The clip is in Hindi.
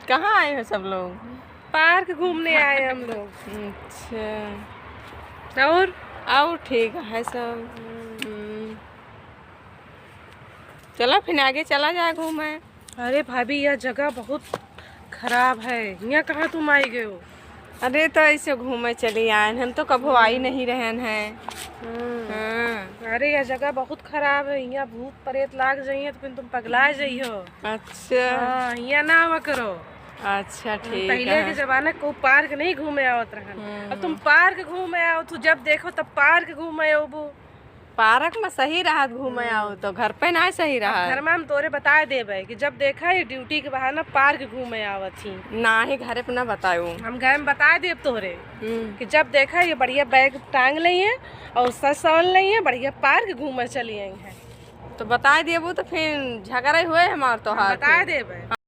कहाँ आए हो सब लोग? पार्क घूमने आए हम लोग। अच्छा, और ठीक है सब। चलो फिर आगे चला जाए घूमे। अरे भाभी यह जगह बहुत खराब है, यहाँ कहाँ तुम आई गए हो? अरे तो ऐसे घूमे चली आए, हम तो कभो आई नहीं रहन हैं। अरे यह जगह बहुत खराब है, यहाँ भूत प्रेत लाग जाइए तो फिर तुम पगला जाइयो। अच्छा यहाँ ना आवा करो। अच्छा ठीक पहले है। के जमाने को पार्क नहीं घूमे आवत रहन, अब तुम पार्क घूमे आओ, तू जब देखो तब पार्क घूमे आओ। पार्क में सही रहा घूमे आओ, तो घर पे ना सही रहा। घर में हम तोरे बता देबे कि जब देखा ये ड्यूटी के बहाना पार्क घूमे आवत थी। ना ही घरे पे ना बतायो, हम घर में बता देब तोरे कि जब देखा ये बढ़िया बैग टांग ली है और सच सवन ली है, बढ़िया पार्क घूमे चली आई है। तो बता दिए वो तो फिर झगड़ा हुए हमार तो बता देबे।